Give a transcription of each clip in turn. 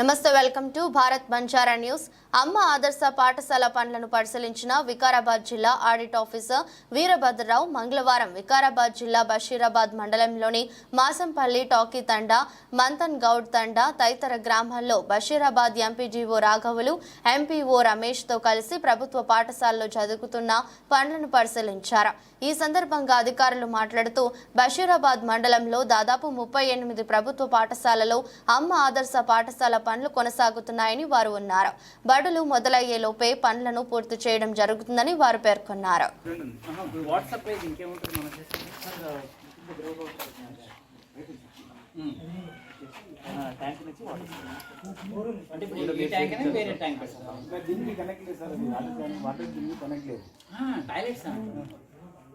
నమస్తే, welcome to Bharat Banjara news. అమ్మ ఆదర్శ పాఠశాల పనులను పరిశీలించిన వికారాబాద్ జిల్లా ఆడిట్ ఆఫీసర్ వీరభద్రరావు మంగళవారం వికారాబాద్ జిల్లా బషీరాబాద్ మండలంలోని మాసంపల్లి టాకీ తండా, మంతన్ గౌడ్ తండా తదితర గ్రామాల్లో బషీరాబాద్ ఎంపీజీఓ రాఘవులు, ఎంపీఓ రమేష్ తో కలిసి ప్రభుత్వ పాఠశాలలో చదువుతున్న పనులను పరిశీలించారు. ఈ సందర్భంగా అధికారులు మాట్లాడుతూ బషీరాబాద్ మండలంలో దాదాపు 38 ప్రభుత్వ పాఠశాలలో అమ్మ ఆదర్శ పాఠశాల పనులు కొనసాగుతున్నాయని వారు అన్నారు. బడులు మొదలయ్యేలోపే పనులను పూర్తి చేయడం జరుగుతుందని వారు పేర్కొన్నారు.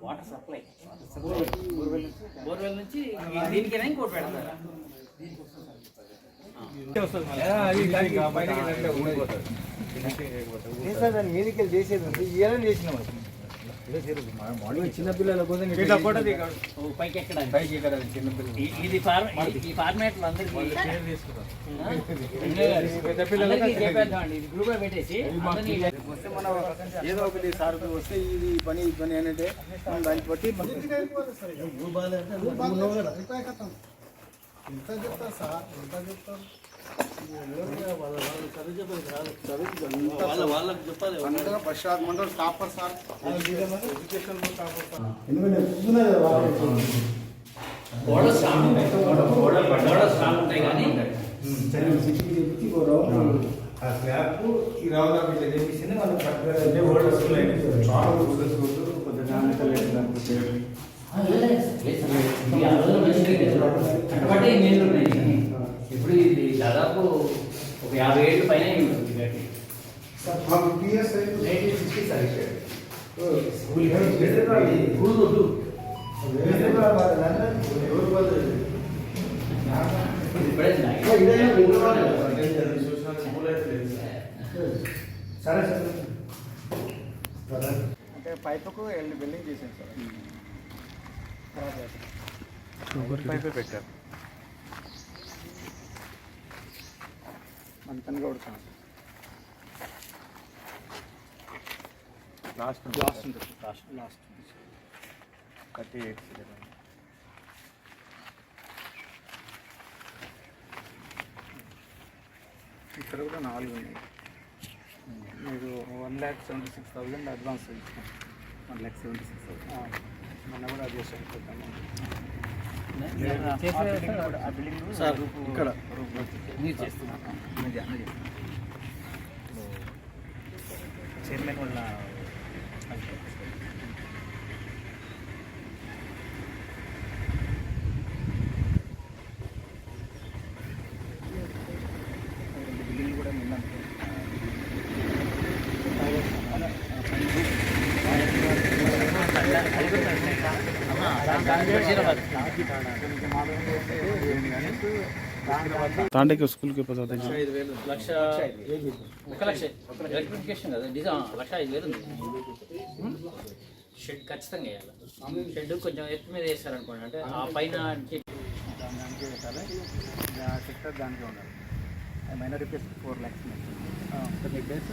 వాటర్ సప్లై బోర్వెల్ నుంచి దీనికైనా ఇంకోటి పెడతారా? మీదికి చేసేది ఏమైనా చేసినాం చిన్నపిల్లల కోసం పైకి ఎక్కడానికి చిన్నపిల్లలు ఇది ఈ ఫార్మాట్ చెప్పేద్దామండి. ఇది గ్రూప్ లో పెట్టేసి వస్తే మనం ఏదో ఒకటి సార్ వస్తే ఇది పని అంటే మనం దాన్ని బట్టి Prasad mandal topper sir, education ఉంటాయి కానీ ఆ స్లాబ్ ఈ రావుగా ఇట్లా చేపించింది మనకు పట్టుకుంటే ఓల్డ్ వస్తున్నాయి చాలా కొంచెం నాణ్యత లేదు. ఇప్పుడు ఇది దాదాపు ఒక 50 ఏళ్ళు పైన మాకు పిఎస్ 1960 సార్ సరే సార్ అంటే పైపుకు బిల్డింగ్ చేశాను సార్. పైపే పెట్టారు మంతన్ గౌడ్ సార్. లాస్ట్ 38 ఇక్కడ కూడా 4 ఉన్నాయి. మీరు 1,76,000 అడ్వాన్స్ ఇచ్చాం. 1,76,000 మొన్న కూడా అది చేసాను. ఇక్కడ చైర్మన్ వల్ల బిల్డింగ్ కూడా నిన్న तांडे के स्कूल के पता था లక్ష ఎలక్ట్రిఫికేషన్ కదా ₹1,05,000 ఉంది. షెడ్ ఖచ్చితంగా వేయాలి. షెడ్ కొంచెం ఎత్తు మీద వేస్తారనుకోండి, అంటే ఆ పైన దానికి పెట్టాలి. సెక్టర్ దానికి ఉండాలి. మైనర్ రిపేర్స్ 4 lakhs మీకు డేస్